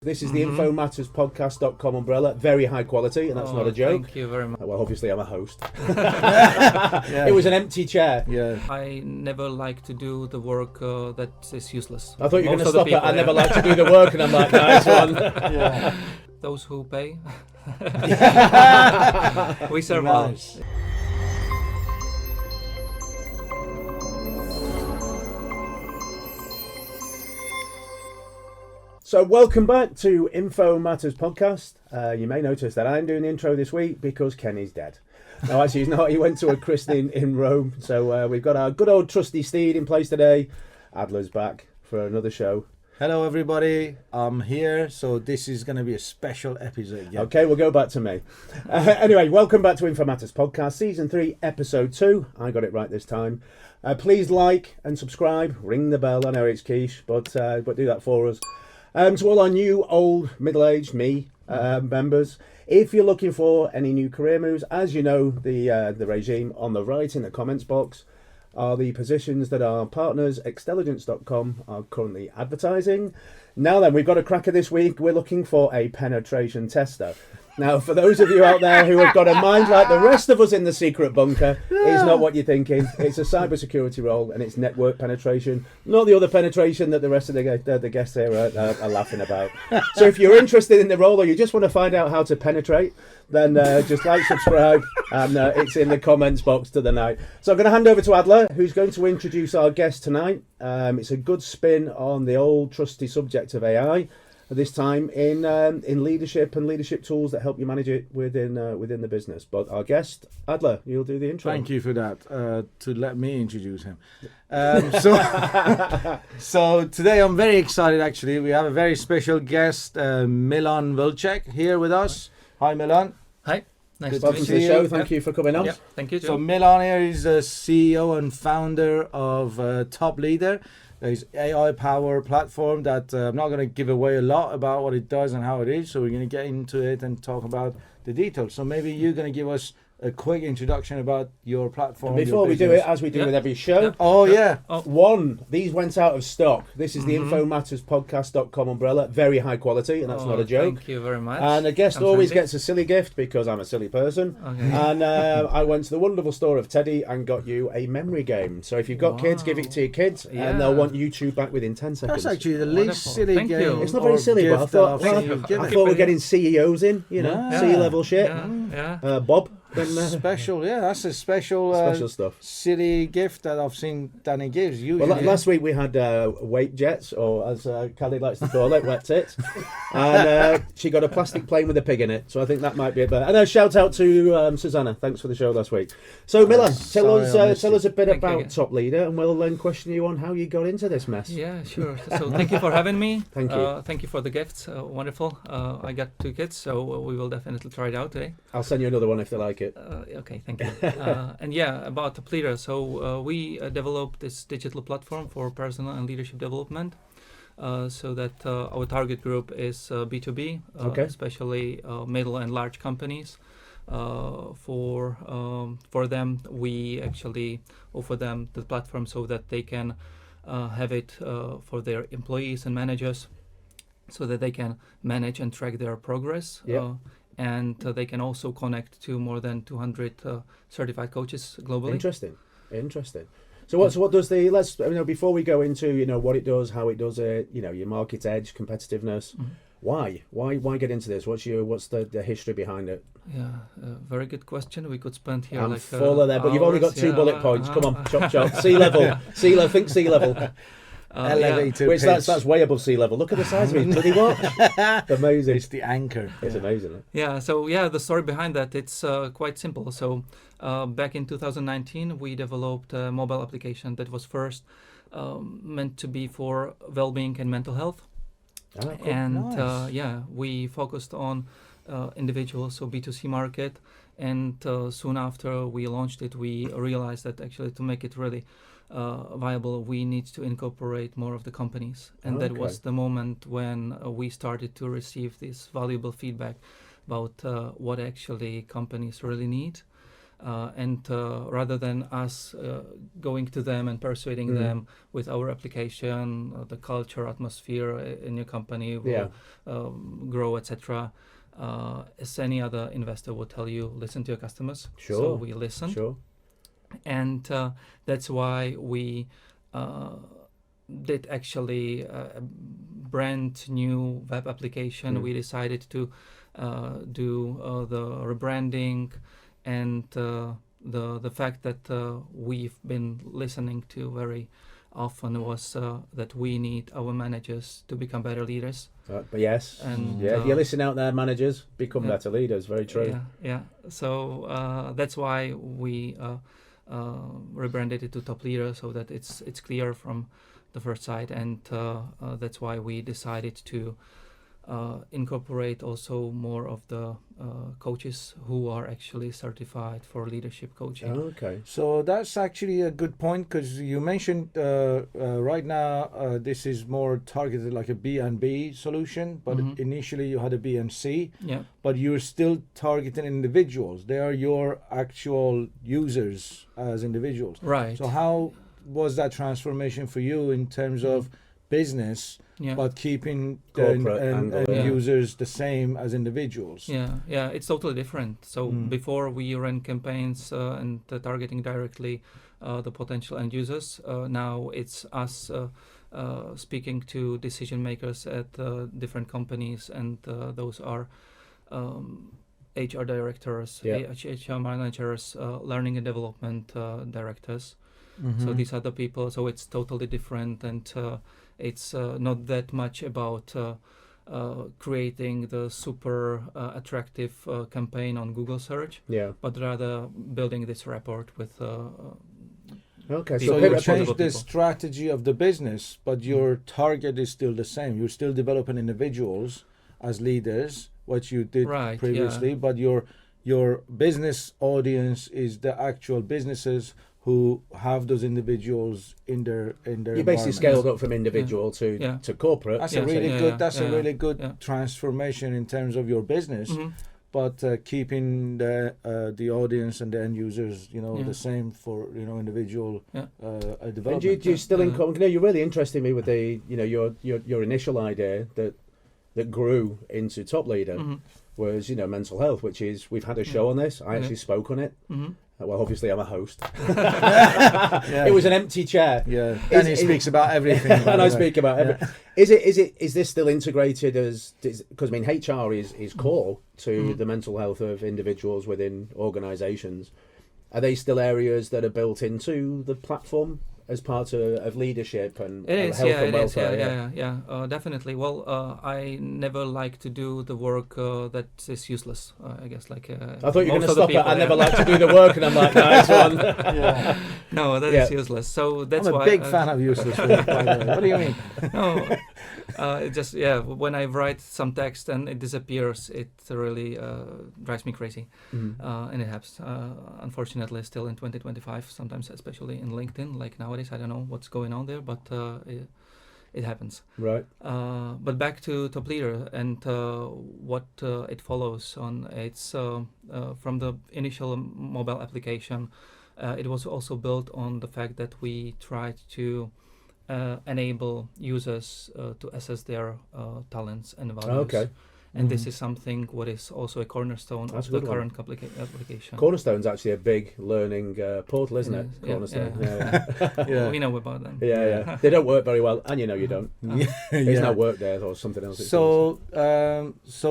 This is the infomatterspodcast.com umbrella. Very high quality, and that's not a joke. Thank you very much. Well, obviously I'm a host. It was an empty chair. Yeah. I never like to do the work that is useless. I thought you were going to Most of the stop it. people, I never like to do the work, and I'm like, nice one. Yeah. Those who pay. We serve Nice. well. So welcome back to Info Matters Podcast. You may notice that I'm doing the intro this week because Kenny's dead. No, actually he's not. He went to a christening in Rome. So we've got our good old trusty steed in place today. Adler's back for another show. Hello, everybody. I'm here, so this is going to be a special episode. Yeah. Okay, we'll go back to me. Anyway, welcome back to Info Matters Podcast, Season 3, Episode 2. I got it right this time. Please like and subscribe. Ring the bell. I know it's quiche, but do that for us. To all our new, old, middle-aged, members, if you're looking for any new career moves, as you know, the regime on the right in the comments box are the positions that our partners, Xtelligence.com, are currently advertising. Now then, we've got a cracker this week. We're looking for a penetration tester. Now, for those of you out there who have got a mind like the rest of us in the secret bunker, it's not what you're thinking. It's a cybersecurity role, and it's network penetration, not the other penetration that the rest of the guests here are laughing about. So if you're interested in the role, or you just want to find out how to penetrate, then just like, subscribe, and it's in the comments box to the night. So I'm going to hand over to Adler, who's going to introduce our guest tonight. It's a good spin on the old trusty subject of AI. This time in leadership and leadership tools that help you manage it within the business. But our guest, Adler, you'll do the intro. Thank you for that, to let me introduce him. So today I'm very excited, actually. We have a very special guest, Milan Vlček, here with us. Hi, Milan. Hi. Nice to Welcome meet to the you. show. Thank you for coming on. Yeah, thank you. So Milan here is the CEO and founder of Top Leader. There's AI power platform that I'm not going to give away a lot about what it does and how it is. So we're going to get into it and talk about the details. So maybe you're going to give us a quick introduction about your platform. Before we do it, as we do with every show, these went out of stock. This is the infomatterspodcast.com umbrella. Very high quality, and that's not a joke. Thank you very much. And a guest always gets a silly gift because I'm a silly person. Okay. And I went to the wonderful store of Teddy and got you a memory game. So if you've got kids, give it to your kids, and they'll want YouTube back within 10 seconds. That's actually the least silly Thank game. you. It's not very silly, but I thought we're getting CEOs in, C-level shit. Bob. Special, that's a special stuff. Silly gift that I've seen Danny gives. Usually. Well, last week we had weight jets, or as Candid likes to call it, wet tits, and she got a plastic plane with a pig in it. So I think that might be it. And a shout out to Susanna. Thanks for the show last week. So Milan, tell us a bit about Top Leader, and we'll then question you on how you got into this mess. Yeah, sure. So thank you for having me. Thank you. Thank you for the gifts. Wonderful. I got 2 kids, so we will definitely try it out today. I'll send you another one if they like it. Okay, thank you. And about Top Leader. So we developed this digital platform for personal and leadership development, so that our target group is B2B, especially middle and large companies. For them, we actually offer them the platform so that they can have it for their employees and managers, so that they can manage and track their progress. And they can also connect to more than 200 certified coaches globally. Interesting. So what does before we go into what it does, how it does it, your market edge, competitiveness, why get into this? What's the history behind it? Yeah, very good question. We could spend here I'm full of that, but you've only got 2 bullet points. Come on, chop. Sea level. Think sea level. Elevator which that's way above sea level. Look at the size of it. Bloody watch. Amazing. It's the anchor. It's amazing. Isn't it? Yeah. So the story behind that, it's quite simple. So back in 2019, we developed a mobile application that was first meant to be for well-being and mental health. Cool. And Nice. we focused on individuals, so B2C market. And soon after we launched it, we realized that actually to make it really viable, we need to incorporate more of the companies. And that was the moment when we started to receive this valuable feedback about what actually companies really need. And rather than us going to them and persuading them with our application, the culture, atmosphere in your company will grow, etc. As any other investor would tell you, listen to your customers. Sure. So we listened. Sure. And that's why we did actually a brand new web application. We decided to do the rebranding, and the fact that we've been listening to very often was that we need our managers to become better leaders. But yes, and if you listen out there, managers, become better leaders. Very true. Yeah. So that's why we rebranded it to Top Leader, so that it's clear from the first side, and that's why we decided to incorporate also more of the coaches who are actually certified for leadership coaching. Okay. So that's actually a good point, because you mentioned right now this is more targeted like a B&B solution, but initially you had a B and C, but you're still targeting individuals. They are your actual users as individuals. Right. So how was that transformation for you in terms of business, but keeping the users the same as individuals? Yeah, it's totally different. So before we ran campaigns and targeting directly the potential end users. Now it's us speaking to decision makers at different companies, and those are HR directors, HR managers, learning and development directors. So these are the people. So it's totally different, and it's not that much about creating the super attractive campaign on Google search, but rather building this rapport with okay. So you changed the strategy of the business, but your target is still the same. You're still developing individuals as leaders, what you did previously, but your business audience is the actual businesses who have those individuals in their you basically scaled up from individual to corporate. That's a really good transformation in terms of your business, but keeping the audience and the end users, the same for individual development. And do you still you're really interesting me with the your initial idea that grew into Top Leader was mental health, which is, we've had a show on this. I actually spoke on it. Well, obviously I'm a host. It was an empty chair. Yeah, and he speaks about everything. And I speak about everything. Is this still integrated as, because HR is core to the mental health of individuals within organisations. Are they still areas that are built into the platform as part of leadership and health and welfare? Yeah, definitely. Well, I never like to do the work that is useless. I guess I thought you were going to stop it. I never like to do the work, and I'm like, nice one. No, that is useless. So that's why I'm a big fan of useless work. By the way. What do you mean? No, it just when I write some text and it disappears, it really drives me crazy, and it happens. Unfortunately, still in 2025, sometimes, especially in LinkedIn, like nowadays. I don't know what's going on there, but it happens. Right. But back to Top Leader and what it follows on. It's from the initial mobile application. It was also built on the fact that we tried to enable users to assess their talents and values. Okay. And this is something what is also a cornerstone of the current application. Cornerstone's actually a big learning portal, isn't it? Cornerstone. Yeah. We know about them. Yeah. They don't work very well, and you don't. It's not Workday or something else. So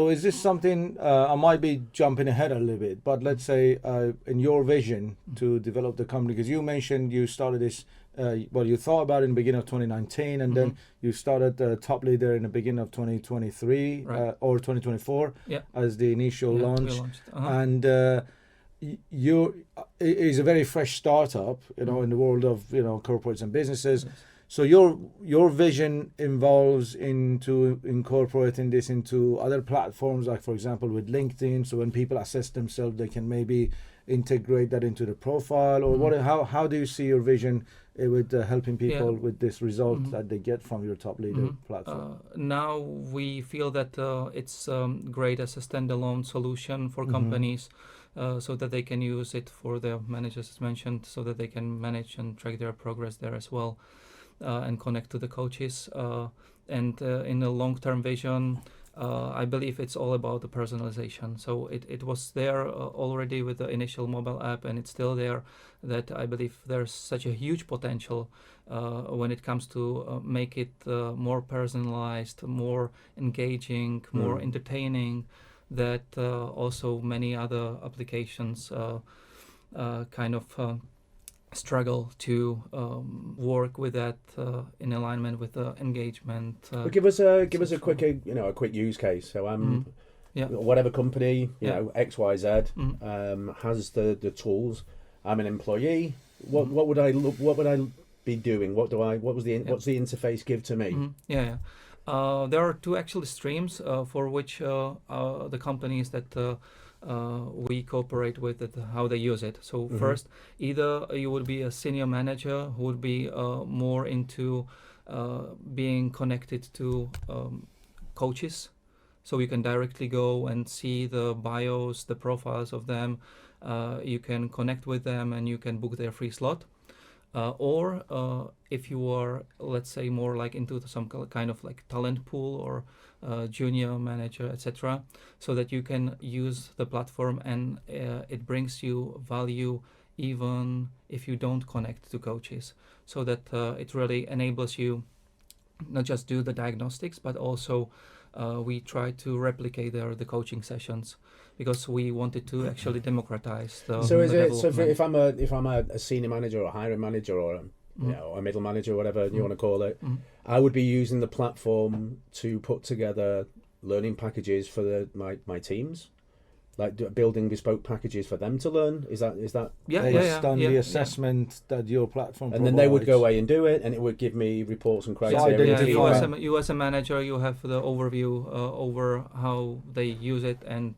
is this something, I might be jumping ahead a little bit, but let's say in your vision to develop the company, because you mentioned you started this, you thought about it in the beginning of 2019, and then you started Top Leader in the beginning of 2023 or 2024 as the initial launch. And you is a very fresh startup, in the world of corporates and businesses. Yes. So your vision involves into incorporating this into other platforms, like for example with LinkedIn. So when people assess themselves, they can maybe integrate that into the profile, or how do you see your vision with helping people with this result that they get from your Top Leader platform? Now we feel that it's great as a standalone solution for companies so that they can use it for their managers, as mentioned, so that they can manage and track their progress there as well, and connect to the coaches. And in the long-term vision, I believe it's all about the personalization. So it was there already with the initial mobile app, and it's still there. That I believe there's such a huge potential when it comes to make it more personalized, more engaging, more entertaining, that also many other applications kind of struggle to work with that in alignment with the engagement. But give us a quick a quick use case. So whatever company know XYZ has the tools. I'm an employee. What would I be doing? What's the interface give to me? There are two actually streams for which the companies that we cooperate with it, how they use it. So first, either you would be a senior manager who would be more into being connected to coaches, so you can directly go and see the bios, the profiles of them. You can connect with them and you can book their free slot. Or if you are, let's say, more like into some kind of like talent pool or junior manager, etc., so that you can use the platform and it brings you value even if you don't connect to coaches, so that it really enables you not just do the diagnostics, but also we try to replicate the coaching sessions, because we wanted to actually democratize the So is the it so development. if I'm a senior manager or a hiring manager or a middle manager, whatever you want to call it, I would be using the platform to put together learning packages for my teams, like building bespoke packages for them to learn. Is that based on the assessment that your platform and provides? then they would go away and do it, and it would give me reports and criteria. You as a manager, you have the overview over how they use it, and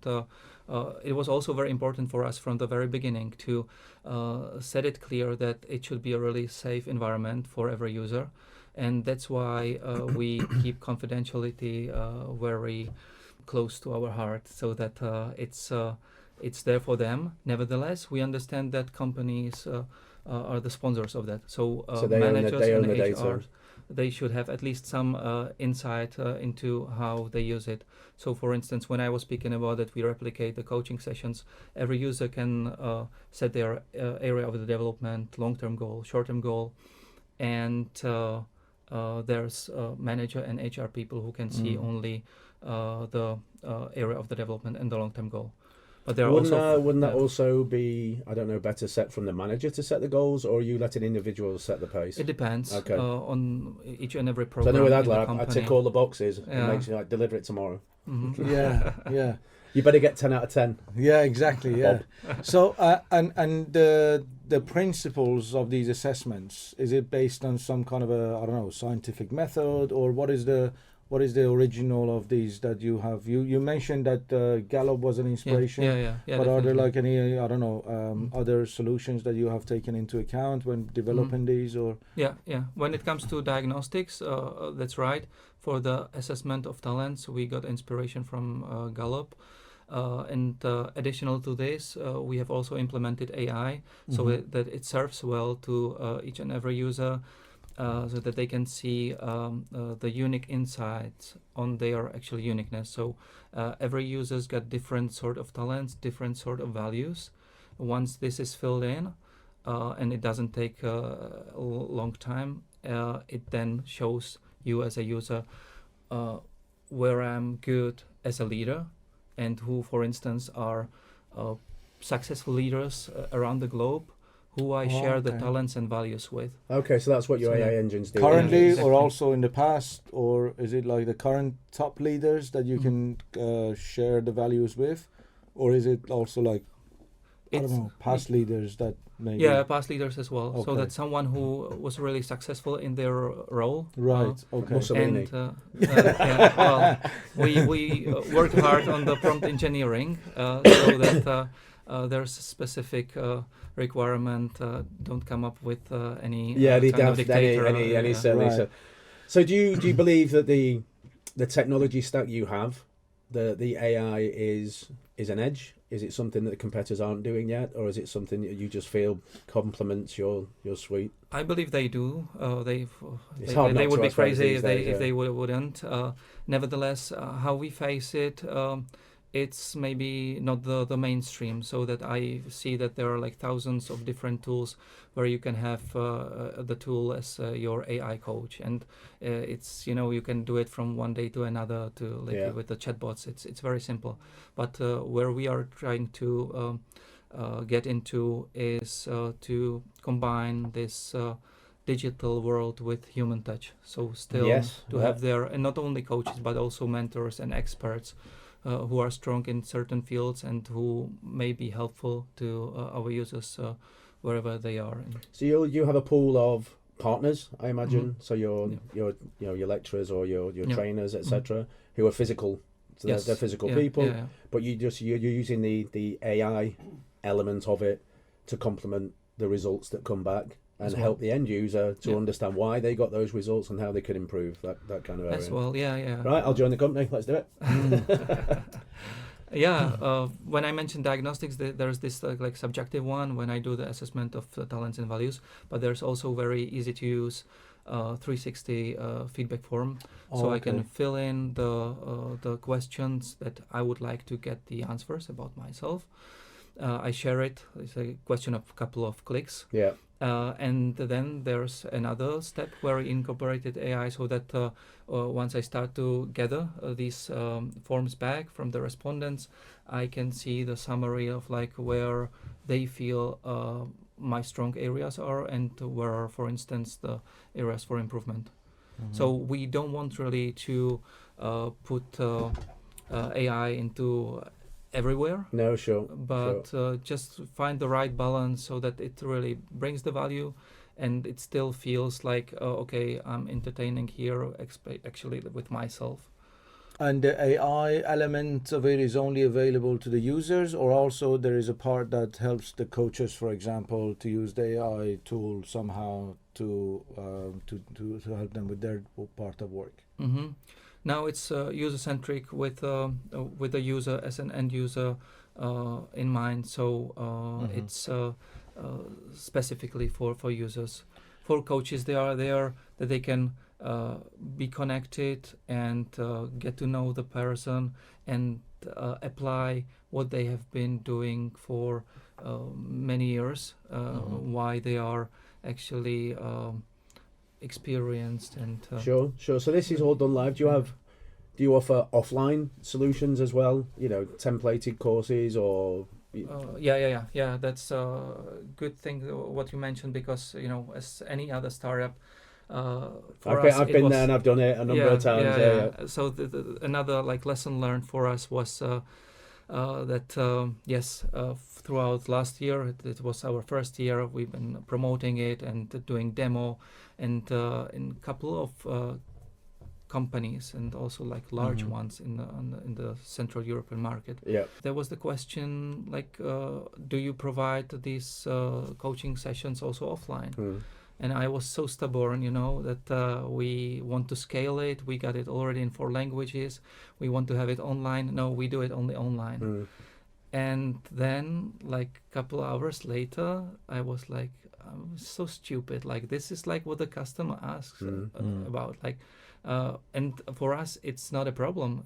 it was also very important for us from the very beginning to set it clear that it should be a really safe environment for every user, and that's why we keep confidentiality very close to our heart, so that it's there for them. Nevertheless, we understand that companies are the sponsors of that. So they managers own and the HR, data. they should have at least some insight into how they use it. So, for instance, when I was speaking about that, we replicate the coaching sessions. Every user can set their area of the development, long-term goal, short-term goal, and there's manager and HR people who can see only the area of the development and the long-term goal. But there wouldn't that also be, I don't know, better set from the manager to set the goals, or are you letting individuals set the pace? It depends Okay. On each and every So I program. know with in Adler, the I company. tick all the boxes. It Yeah. makes you like deliver it tomorrow. Yeah. You better get 10 out of 10. Yeah, exactly. Yeah. So, and the principles of these assessments, is it based on some kind of a scientific method, or what is the original of these that you have? You mentioned that Gallup was an inspiration. Yeah, but are there definitely. like any other solutions that you have taken into account when developing these, or? Yeah. When it comes to diagnostics, that's right. For the assessment of talents, we got inspiration from Gallup. And additional to this, we have also implemented AI, so that it serves well to each and every user, so that they can see the unique insights on their actual uniqueness. So every user's got different sort of talents, different sort of values. Once this is filled in, and it doesn't take a long time, it then shows you as a user where I'm good as a leader, and who, for instance, are successful leaders around the globe, who I share the talents and values with. Okay, so that's what your AI engines do. Currently, Yeah, exactly. or also in the past, or is it like the current top leaders that you can share the values with, or is it also like past leaders that maybe? Yeah, past leaders as well. So Okay. that's someone who was really successful in their role. Right. Okay. Mussolini. And we worked hard on the prompt engineering, so that there's a specific requirement. Don't come up with any kind of dictator. any silly Right. stuff. So do you believe that the technology stack you have, the AI is an edge? Is it something that the competitors aren't doing yet, or is it something that you just feel complements your suite? I believe they do. It's hard not they would to, be I suppose, crazy these if days, they wouldn't. Nevertheless, how we face it, it's maybe not the mainstream. So that I see that there are like thousands of different tools where you can have the tool as your AI coach, and it's you can do it from one day to another with the chatbots. It's very simple, but where we are trying to get into is to combine this digital world with human touch. So still have there, and not only coaches but also mentors and experts who are strong in certain fields and who may be helpful to our users wherever they are. So you have a pool of partners, I imagine. So your lecturers or your trainers, etc., who are physical. So they're physical people, but you're using the AI element of it to complement the results that come back and help the end user to understand why they got those results and how they could improve that kind of area. As well, Right, I'll join the company. Let's do it. When I mentioned diagnostics, there's this like subjective one when I do the assessment of talents and values, but there's also very easy to use 360 feedback form, so I can fill in the questions that I would like to get the answers about myself. I share it. It's a question of a couple of clicks. And then there's another step where I incorporated AI so that once I start to gather these forms back from the respondents, I can see the summary of like where they feel my strong areas are and where are, for instance, the areas for improvement. So we don't want really to put AI into everywhere. No, sure. But just find the right balance so that it really brings the value and it still feels like, okay, I'm entertaining here actually with myself. And the AI element of it is only available to the users, or also there is a part that helps the coaches, for example, to use the AI tool somehow to help them with their part of work? Now it's user-centric with the user as an end user in mind. So it's specifically for users. For coaches, they are there that they can be connected and get to know the person and apply what they have been doing for many years, why they are actually experienced and sure. So this is all done live. Do you offer offline solutions as well? Templated courses or? That's a good thing what you mentioned, because as any other startup, I've been there and I've done it a number of times. So another like lesson learned for us was that throughout last year, it was our first year, we've been promoting it and doing demo, and in a couple of companies and also like large ones in the Central European market. There was the question like, do you provide these coaching sessions also offline? And I was so stubborn, that we want to scale it. We got it already in 4 languages. We want to have it online. No, we do it only online. And then, like a couple of hours later, I was like, I'm so stupid. Like, this is like what the customer asks about. Like, and for us, it's not a problem.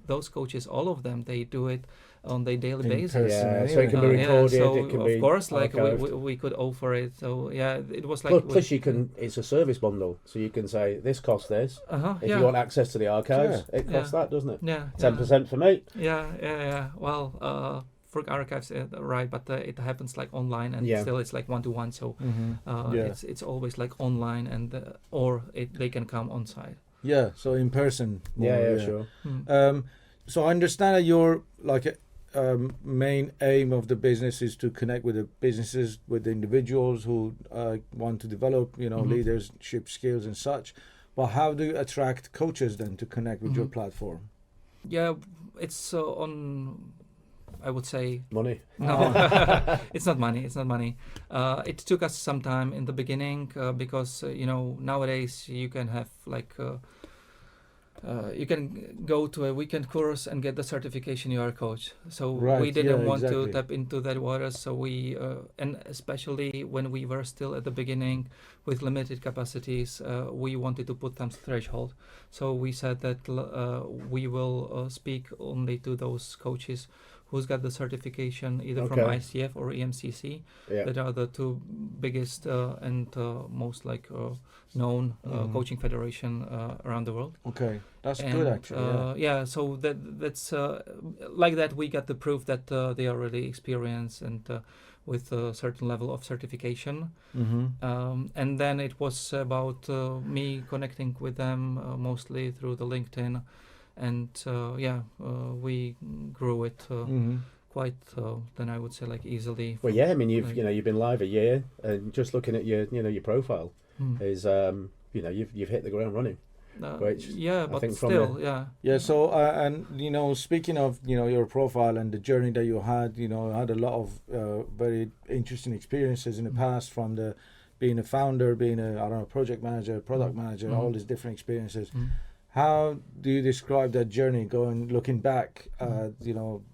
Those coaches, all of them, they do it on their daily basis. So it can be recorded. So it can of be course, like archived. we could offer it. So it was like. Plus, you can. It's a service bundle, so you can say this costs this. If you want access to the archives, it costs that, doesn't it? 10% for me. Well, for archives, right, but it happens like online, and still it's like 1-to-1. So it's always like online, and or they can come on site. So in person. Sure. So I understand that your main aim of the business is to connect with the businesses, with the individuals who want to develop, leadership skills and such. But how do you attract coaches then to connect with your platform? Yeah, it's on. I would say money. No, it's not money. It's not money. It took us some time in the beginning because nowadays you can have like you can go to a weekend course and get the certification you are a coach. So Right, we didn't yeah, want exactly. to tap into that water. So we, and especially when we were still at the beginning with limited capacities, we wanted to put some threshold. So we said that we will speak only to those coaches who's got the certification either from Okay. ICF or EMCC. Yeah. That are the two biggest and most known coaching federation around the world. Okay, that's And, good actually. Yeah. so that's like that we got the proof that they are really experienced and with a certain level of certification. Mm-hmm. And then it was about me connecting with them mostly through the LinkedIn, and we grew it Mm-hmm. quite then I would say like easily. Well, yeah. I mean, like- you've been live a year, and just looking at your profile Mm. is you've hit the ground running. Which yeah, I but think from still, yeah. Yeah. So and speaking of your profile and the journey that you had a lot of very interesting experiences in the past, from the being a founder, being a project manager, product manager, all these different experiences. Mm. How do you describe that journey looking back at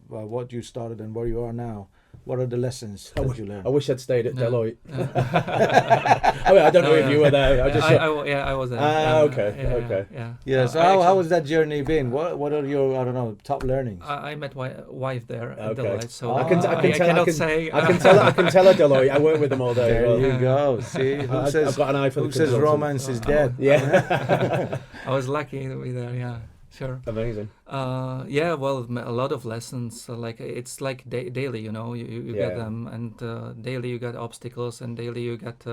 what you started and where you are now? What are the lessons that you learned? I wish I'd stayed at No. Deloitte. I mean, I don't know if you were there. I just I was there. okay, Yeah, okay. Yeah. Yeah. So how has that journey been? What are your top learnings? I met my wife there at Okay. Deloitte, so I can cannot say. I can tell at Deloitte. I work with them all day. There Well, you Yeah. go. See, who I've says got an eye for the who says consultant. romance is dead? Yeah, I was lucky to be there. Yeah, sure. amazing. Yeah, well, a lot of lessons. Like it's like daily, you Yeah. get them, and daily you get obstacles, and daily you get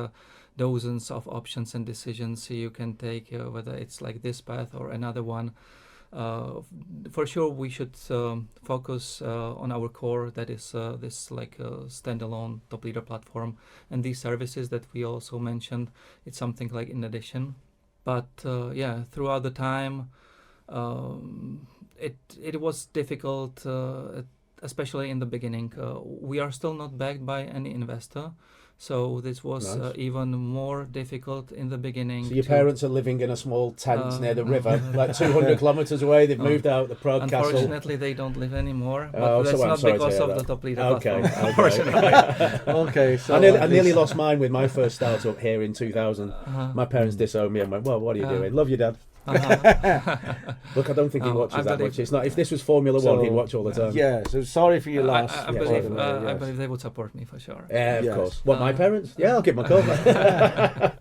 dozens of options and decisions you can take, whether it's like this path or another one. For sure, we should focus on our core. That is this like standalone top leader platform, and these services that we also mentioned. It's something like in addition, but throughout the time. It was difficult, especially in the beginning. We are still not backed by any investor, so this was Nice. even more difficult in the beginning. So your parents are living in a small tent near the no. river, like 200 kilometres away. They've moved out the Prague castle. Unfortunately, they don't live anymore, but Oh, so that's I'm not sorry to because hear of that. the top leader Okay, platform. okay. Unfortunately. Okay, so I nearly lost mine with my first startup here in 2000. My parents disowned me and went, "Well, what are you doing? Love your dad." Look, I don't think he Oh, watches I that believe- much. It's not. If this was Formula So, One, he'd watch all the time. Yeah, so sorry for your loss. I Yeah, believe, definitely, I yes. believe they would support me for sure. Yeah, of Yes. course. What, my Uh, parents? Yeah, I'll give them a call.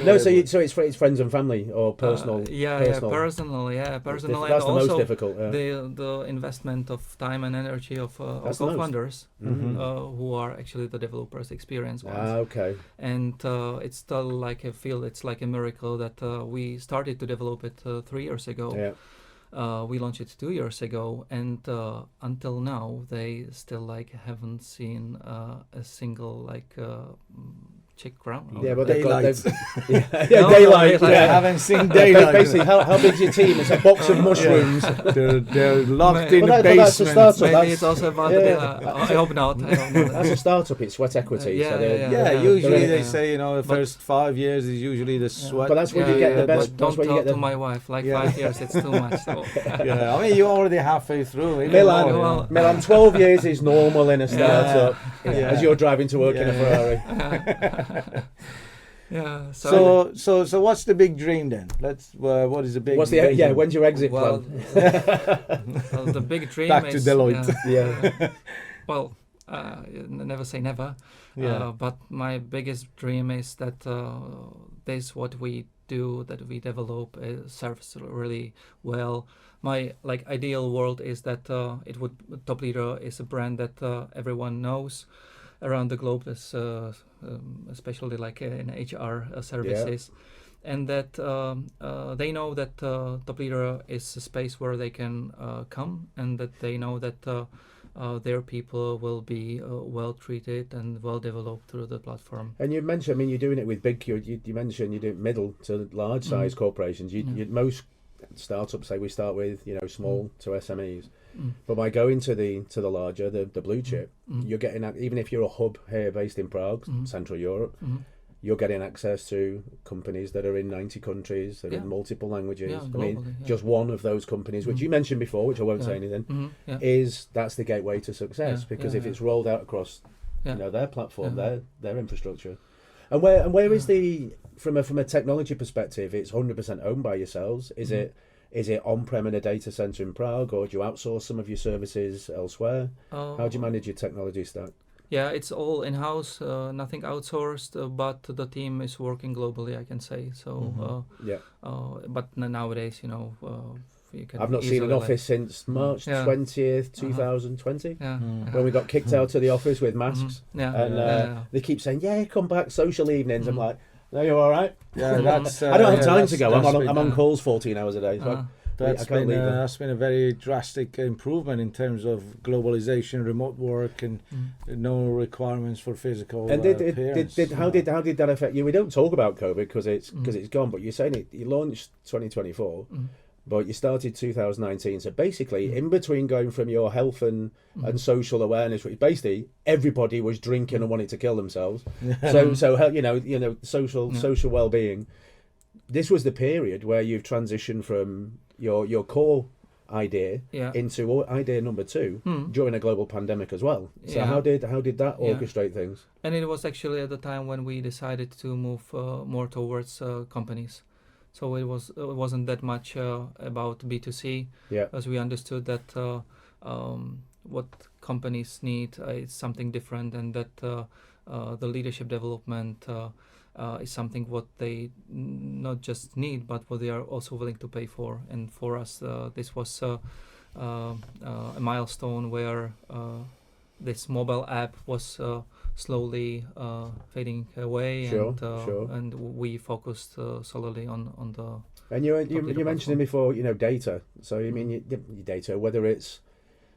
No, so it's friends and family or personal. personal, yeah, personal, and That's the most also difficult. Yeah. the investment of time and energy of That's the most. co-founders Mhm. who are actually the developers' experience ones. Okay. And it's still like I feel it's like a miracle that we started to develop it 3 years ago. Yeah. We launched it 2 years ago, and until now they still like haven't seen a single like chick ground. Yeah, but Daylight. yeah, No, daylight. no, I Yeah. haven't seen Ba- daylight. Basically, how big's your team? It's a box of mushrooms. They're locked in Well, the but that's a basement. start. So Maybe that's- it's also about yeah. I hope not. I hope not. As a startup, it's sweat equity. Yeah, so they're- Yeah, yeah. usually Yeah. they say the But- first 5 years is usually the sweat. But that's when you get the best. But That's don't when you tell get to the. my wife. Like Yeah. 5 years, it's too much. So. Yeah, I mean you're already halfway through. even Milan, more, well- Milan, 12 years is normal in a startup. Yeah. As you're driving to work in a Yeah. Ferrari. Yeah. So what's the big dream then? Let's. What is the big? What's the vision? when's your exit well, plan? well, the big dream Back to is Deloitte. Yeah. Well, never say never. Yeah. But my biggest dream is that this what we do, that we develop, serves really well. My ideal world is that Top Leader is a brand that everyone knows around the globe, especially like in HR services, and that they know that Top Leader is a space where they can come, and that they know that their people will be well treated and well developed through the platform. And you mentioned, I mean, you're doing it with big. You mentioned you do middle to large size corporations. Most startups say we start with small to SMEs, but by going to the larger, the blue chip, you're getting even if you're a hub here based in Prague, Central Europe. you're getting access to companies that are in 90 countries, that are in multiple languages. Yeah, I mean, globally, just one of those companies, which you mentioned before, which I won't say anything, that's the gateway to success, because if it's rolled out across their platform, their infrastructure. And where is the, from a technology perspective, it's 100% owned by yourselves. Is it on-prem in a data center in Prague, or do you outsource some of your services elsewhere? How do you manage your technology stack? Yeah, it's all in-house, nothing outsourced, but the team is working globally, I can say. So, but nowadays, you can I've not seen an office since March 20th, 2020, when we got kicked out of the office with masks. They keep saying, come back, social evenings. I'm like, no, you're all right. Yeah, that's. I don't have time to go. I'm on calls 14 hours a day. So that's been a very drastic improvement in terms of globalization, remote work, and no requirements for physical. And how did that affect you? We don't talk about COVID because it's gone. But you're saying you launched 2024, but you started 2019. So basically, in between going from your health and social awareness, which basically everybody was drinking and wanting to kill themselves. So social well-being. This was the period where you've transitioned from your core idea into idea number 2 during a global pandemic as well. So how did that orchestrate things? And it was actually at the time when we decided to move more towards companies. So it wasn't that much about B2C, as we understood that what companies need is something different, and that the leadership development is something what they not just need, but what they are also willing to pay for. And for us, this was a milestone where this mobile app was slowly fading away, and we focused solely on the. And you mentioned before, data. So you mean your data, whether it's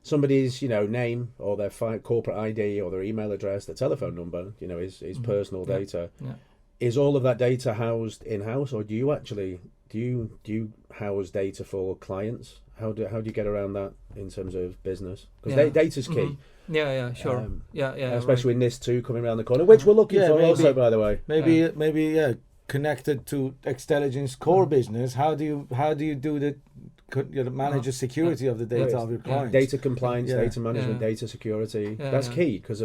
somebody's name or their corporate ID or their email address, their telephone number, is personal data. Yeah. Is all of that data housed in-house, or do you house data for clients? How do you get around that in terms of business? Because data's key. Sure. Especially in this too coming around the corner, which we're looking for also, by the way. Maybe connected to Xtelligent's core business. How do you do the manage the security of the data of your clients? Data compliance, data management, data security. That's key, because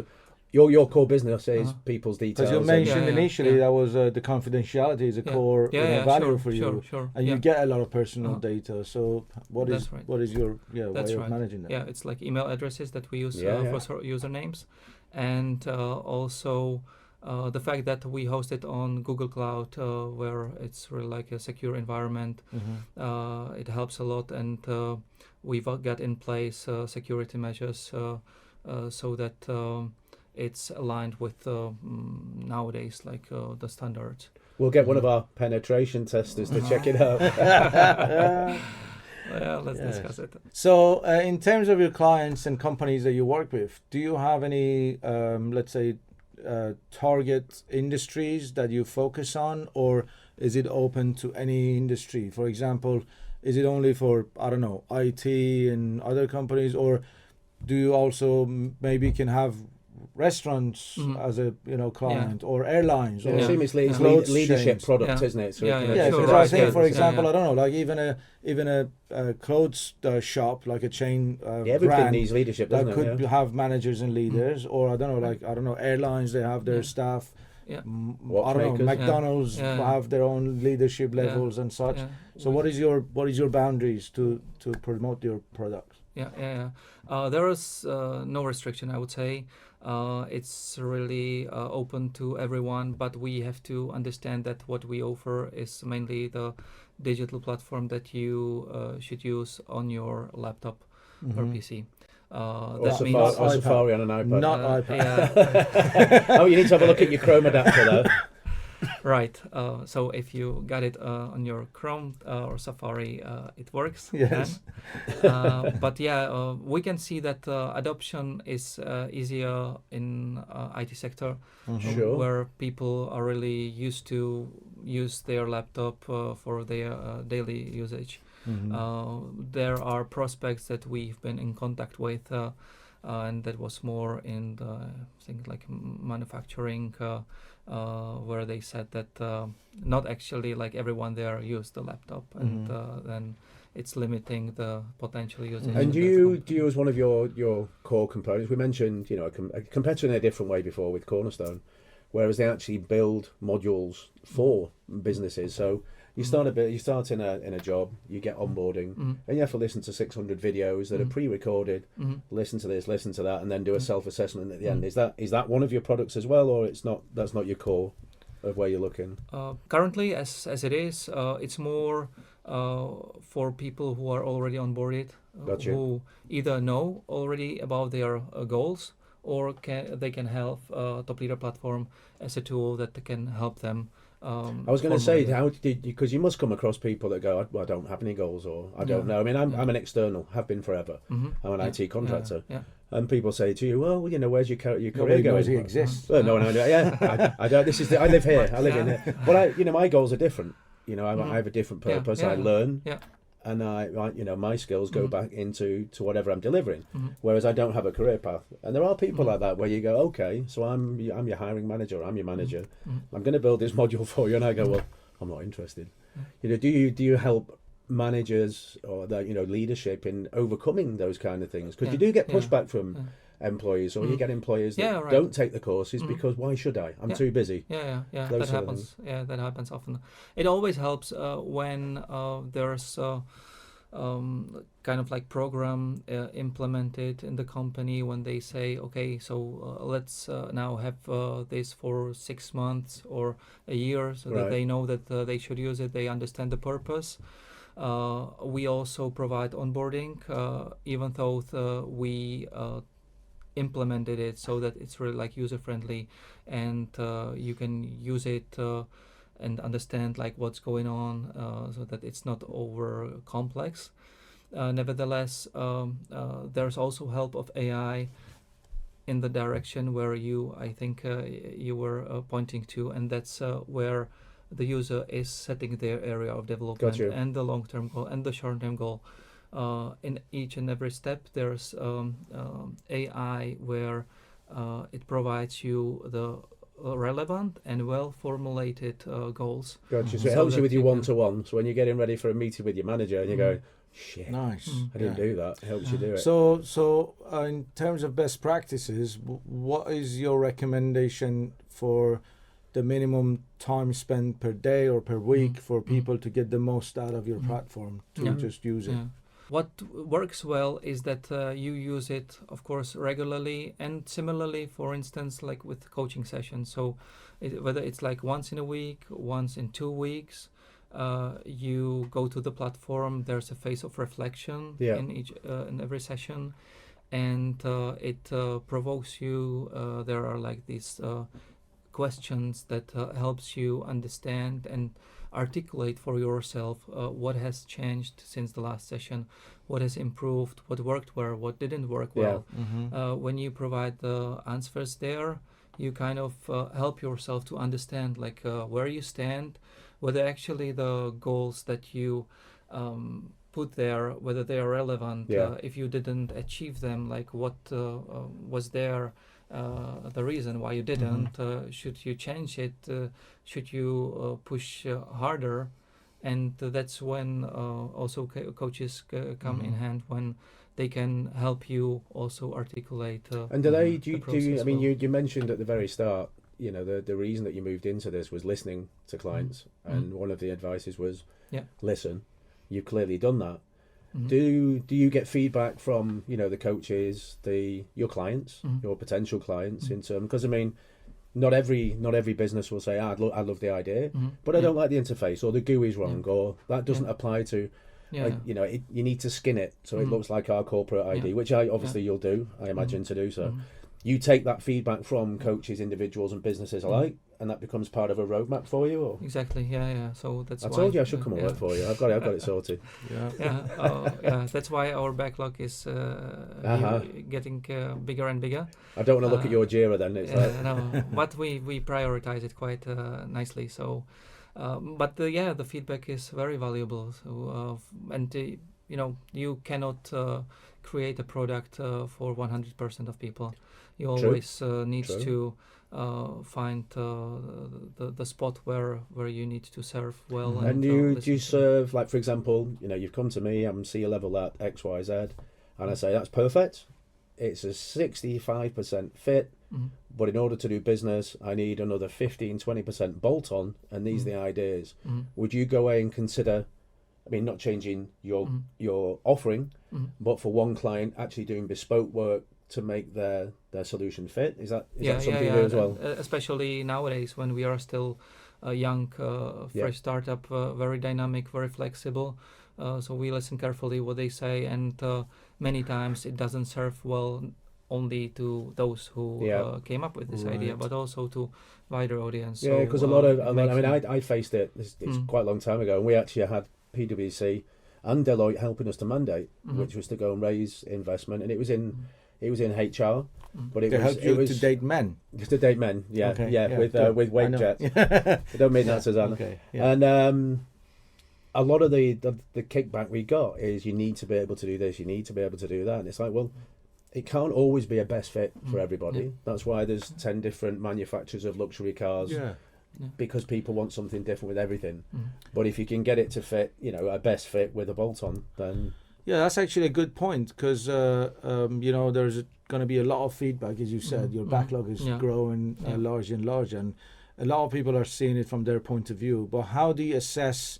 your core business is people's details. Because you mentioned initially that was the confidentiality is a core value for you, and you get a lot of personal data. So what is your way of managing that? Yeah, it's like email addresses that we use for usernames, and also the fact that we host it on Google Cloud, where it's really like a secure environment. It helps a lot, and we've got in place security measures so that it's aligned with nowadays the standards. We'll get one of our penetration testers to check it out. Let's discuss it. So in terms of your clients and companies that you work with, do you have any let's say target industries that you focus on, or is it open to any industry? For example, is it only for IT and other companies, or do you also maybe can have restaurants as a client, or airlines, or it's leadership product, isn't it? So I think, for example, I don't know, like even a clothes shop, like a chain everything brand needs leadership, that could have managers and leaders, or I don't know, airlines, they have their staff. McDonald's have their own leadership levels and such. So what is your boundaries to promote your products? There is no restriction, I would say. It's really open to everyone, but we have to understand that what we offer is mainly the digital platform that you should use on your laptop or PC. That means Safari on an iPad. Not iPad. Oh, you need to have a look at your Chrome adapter though. Right. So if you got it on your Chrome or Safari, it works. Yes. But we can see that adoption is easier in IT sector, where people are really used to use their laptop for their daily usage. There are prospects that we've been in contact with and that was more in the things like manufacturing, where they said that not actually like everyone there used the laptop, and then it's limiting the potential usage. And do you as one of your core components? We mentioned a competitor in a different way before with Cornerstone, whereas they actually build modules for businesses. So you start in a job, you get onboarding, and you have to listen to 600 videos that are pre-recorded. Listen to this, listen to that, and then do a self-assessment at the end. Is that one of your products as well, or that's not your core of where you're looking? Currently, as it is, it's more for people who are already onboarded, who either know already about their goals, or they can have Top Leader platform as a tool that can help them. I was going to say, how did you? Because you must come across people that go, I don't have any goals, or I don't know. I mean, I'm an external, have been forever. I'm an IT contractor, and people say to you, well, where's your career going? Knows he exists. Well, no, I don't. I live here. I live in here. But my goals are different. I have a different purpose. I learn. And my skills go back into whatever I'm delivering, whereas I don't have a career path. And there are people like that where you go, okay, so I'm your hiring manager, I'm your manager. I'm going to build this module for you, and I go, well, I'm not interested. Do you help managers or leadership in overcoming those kind of things? Because you do get pushback from employees, or you get employers that don't take the courses because why should I? I'm too busy. That happens. That happens often. It always helps when there's kind of like program implemented in the company, when they say, okay, so let's now have this for 6 months or a year, so that they know that they should use it, they understand the purpose. We also provide onboarding, even though we implemented it so that it's really like user friendly, and you can use it and understand like what's going on, so that it's not over complex. Nevertheless, there's also help of AI in the direction where I think you were pointing to, and that's where the user is setting their area of development and the long-term goal and the short-term goal. In each and every step, there's AI where it provides you the relevant and well-formulated goals. Gotcha. So it helps you with your one-to-one. So when you're getting ready for a meeting with your manager, and you go, shit, nice. I didn't do that. It helps you do it. So in terms of best practices, what is your recommendation for the minimum time spent per day or per week for people to get the most out of your platform to just use it? What works well is that you use it, of course, regularly, and similarly, for instance, like with coaching sessions. So whether it's like once in a week, once in 2 weeks, you go to the platform, there's a phase of reflection in every session, and it provokes you. There are like these questions that helps you understand and articulate for yourself what has changed since the last session, what has improved, what worked well, what didn't work well. When you provide the answers there, you kind of help yourself to understand like where you stand, whether actually the goals that you put there, whether they are relevant, if you didn't achieve them, like what was there, the reason why you didn't, should you change it, should you push harder, and that's when also coaches come in hand, when they can help you also articulate. And do you? I mean, you mentioned at the very start, the reason that you moved into this was listening to clients, and one of the advices was listen. You've clearly done that. Do you get feedback from the coaches, your clients, your potential clients, in terms, because I mean, not every business will say, I love the idea, but I don't like the interface, or the GUI is wrong, or that doesn't apply to. You need to skin it so it looks like our corporate ID, which you'll do, I imagine, to do so. You take that feedback from coaches, individuals, and businesses alike, and that becomes part of a roadmap for you. Or? Exactly. So that's. I told you I should come and work for you. I've got it sorted. That's why our backlog is getting bigger and bigger. I don't want to look at your Jira then. It's no, but we prioritize it quite nicely. So, but the feedback is very valuable. So, and you cannot create a product for 100% of people. You True. always need True. to find the spot where you need to serve well. And uh, do you listen to- serve, like, for example, you've come to me, I'm C level at XYZ, and I say that's perfect. It's a 65% fit, Mhm. but in order to do business, I need another 15-20% bolt on, and these are the ideas. Mhm. Would you go away and consider, I mean, not changing your Mhm. your offering, Mhm. but for one client actually doing bespoke work to make their solution fit? Is that something you do as well? Especially nowadays when we are still a young, fresh startup, very dynamic, very flexible. So we listen carefully what they say, and many times it doesn't serve well only to those who came up with this idea, Right. but also to wider audience. Yeah, So, because a lot I mean, I faced it. It's quite a long time ago, and we actually had PwC and Deloitte helping us to mandate, which was to go and raise investment, and it was in HR, but it They was help you it was to date men. to date men, Okay, with good. with I wage know. jets. I don't mean that, Susanna. Okay. Yeah. And a lot of the kickback we got is you need to be able to do this, you need to be able to do that, and it's like, well, it can't always be a best fit for everybody. Yeah. That's why there's 10 different manufacturers of luxury cars. Yeah. Because people want something different with everything. Mhm. But if you can get it to fit, a best fit with a bolt on, then Yeah, that's actually a good point because there's going to be a lot of feedback, as you said. Your backlog is growing larger and larger, and a lot of people are seeing it from their point of view. But how do you assess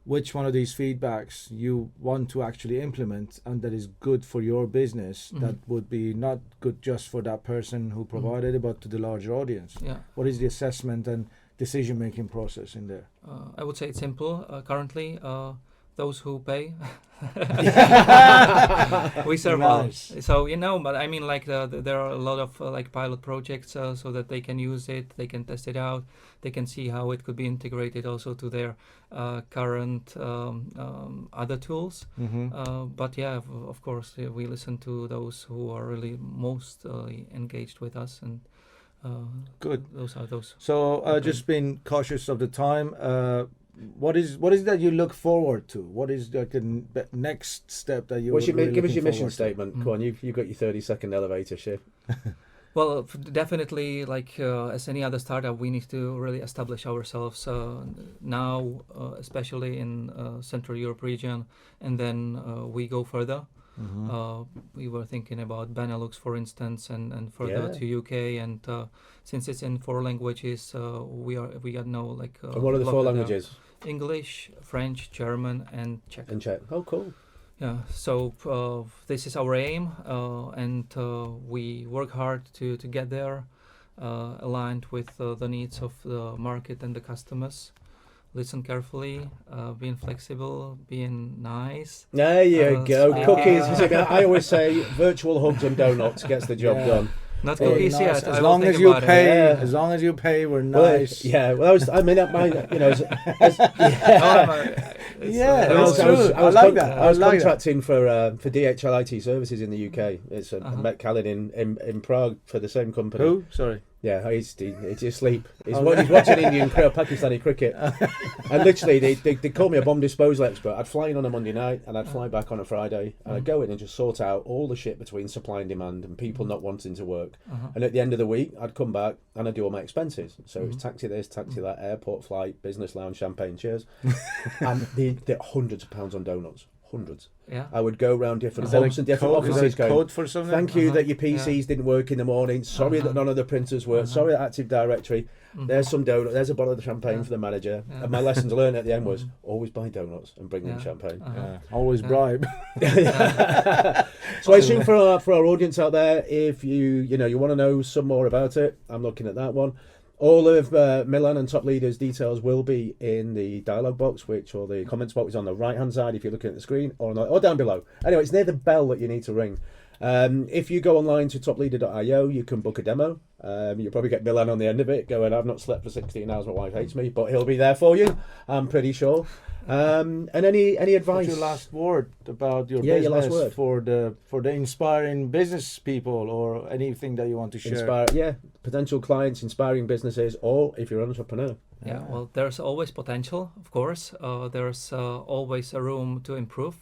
which one of these feedbacks you want to actually implement and that is good for your business, that would be not good just for that person who provided it, but to the larger audience? Yeah. What is the assessment and decision-making process in there? I would say it's simple. Currently, those who pay, we serve Nice. well. So but I mean, like there are a lot of like pilot projects, so that they can use it, they can test it out, they can see how it could be integrated also to their current other tools. But yeah, of course, we listen to those who are really most engaged with us, and Good. Those are those. So just being cautious of the time. What is that you look forward to? What is the next step that you? give us your mission to? statement. Come on, you've got your 30-second elevator shift. Well, definitely, like as any other startup, we need to really establish ourselves now, especially in Central Europe region, and then we go further. We were thinking about Benelux, for instance, and further to UK, and since it's in 4 languages, we got no like. And what are the 4 languages? English, French, German, and Czech. And Czech. Oh, cool. Yeah, so this is our aim, and we work hard to get there, aligned with the needs of the market and the customers. Listen carefully, being flexible, being nice. There you go. speaking- Cookies. I always say virtual hugs and donuts gets the job done. Not Hey, cookies nice. yet. As I will long think as you about it. pay, Yeah. as long as you pay, we're Well, nice. yeah. Well, I mean, that might, No, Yeah, no, that's true. I like that. I was I like that. contracting for DHL IT services in the UK. It's I met Callan in Prague for the same company. Who? Sorry. Yeah, he's asleep. He's watching Indian Pakistani cricket, and literally they call me a bomb disposal expert. I'd fly in on a Monday night and I'd fly back on a Friday, and I'd go in and just sort out all the shit between supply and demand and people not wanting to work. And at the end of the week, I'd come back and I'd do all my expenses. So it's taxi this, taxi that, airport flight, business lounge, champagne, cheers, and the hundreds of pounds on donuts. Hundreds. Yeah. I would go around different Is that hubs and different code, offices going, code for something? thank you that your PCs didn't work in the morning. Sorry that none of the printers worked. Sorry that Active Directory. There's some donut. There's a bottle of champagne for the manager. Yeah. And my lessons learned at the end was always buy donuts and bring them champagne. Yeah, always bribe. So I assume for our audience out there, if you want to know some more about it, I'm looking at that one. All of Milan and Top Leaders details will be in the dialogue box, or the comments box on the right hand side if you're looking at the screen, or down below. Anyway, it's near the bell that you need to ring. If you go online to topleader.io, you can book a demo. You'll probably get Milan on the end of it going, I've not slept for 16 hours, my wife hates me, but he'll be there for you, I'm pretty sure. And any advice? What's your last word about your your business last word. for the inspiring business people, or anything that you want to share? Potential clients, inspiring businesses, or if you're an entrepreneur. Yeah, well, there's always potential, of course. There's always a room to improve.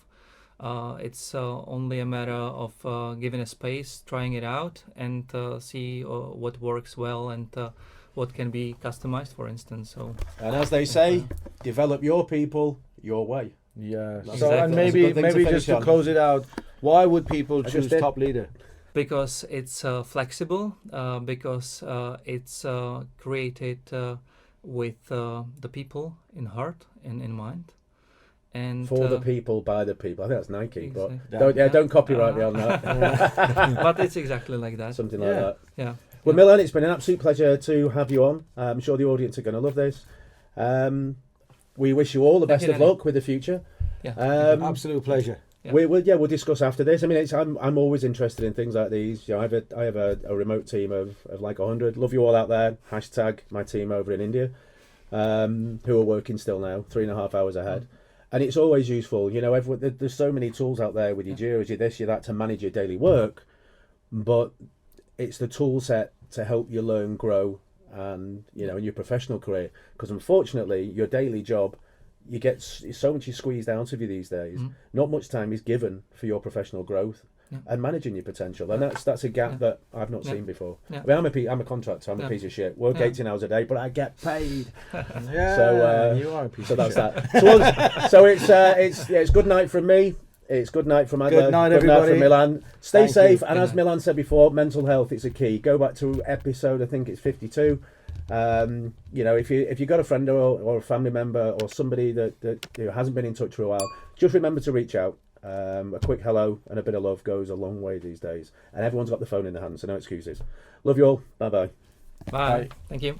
It's only a matter of giving a space, trying it out, and see what works well and what can be customized, for instance. So, And as they say, develop your people your way. Yeah. That's So exactly. and That's a good thing to maybe finish just to on. close it out, why would people I just choose did. Top Leader? because it's flexible, because it's created with the people in heart and in mind, and For the people, by the people. I think that's Nike, exactly. but don't copyright me on that. But it's exactly like that. Something like Yeah. that. Yeah. Well, Milan, it's been an absolute pleasure to have you on. I'm sure the audience are going to love this. We wish you all the Thank best you, of Danny. luck with the future. Yeah. Absolute pleasure. Yeah. We'll discuss after this. I mean, I'm always interested in things like these. You know, I have a remote team of like 100. Love you all out there. Hashtag my team over in India, who are working still now, 3.5 hours ahead. And it's always useful. You know, there's so many tools out there with your Jiras, your this, your that to manage your daily work, but it's the tool set to help you learn, grow, and you know, in your professional career. Because unfortunately, your daily job, you get so much is squeezed out of you these days. Not much time is given for your professional growth and managing your potential, and that's a gap that I've not seen before. Yeah. I mean, I'm a contractor. I'm a piece of shit. Work 18 hours a day, but I get paid. Yeah. So, you are a piece So of that's shit. that. So it's good night from me. It's good night from Adler. Good night, from everybody. Milan. Stay Thank safe, you. and Good as night. Milan said before, mental health is a key. Go back to episode, I think it's 52. You know, if you got a friend or a family member or somebody that hasn't been in touch for a while, just remember to reach out. A quick hello and a bit of love goes a long way these days, and everyone's got the phone in their hands, so no excuses. Love you all. Bye bye. Bye. Thank you.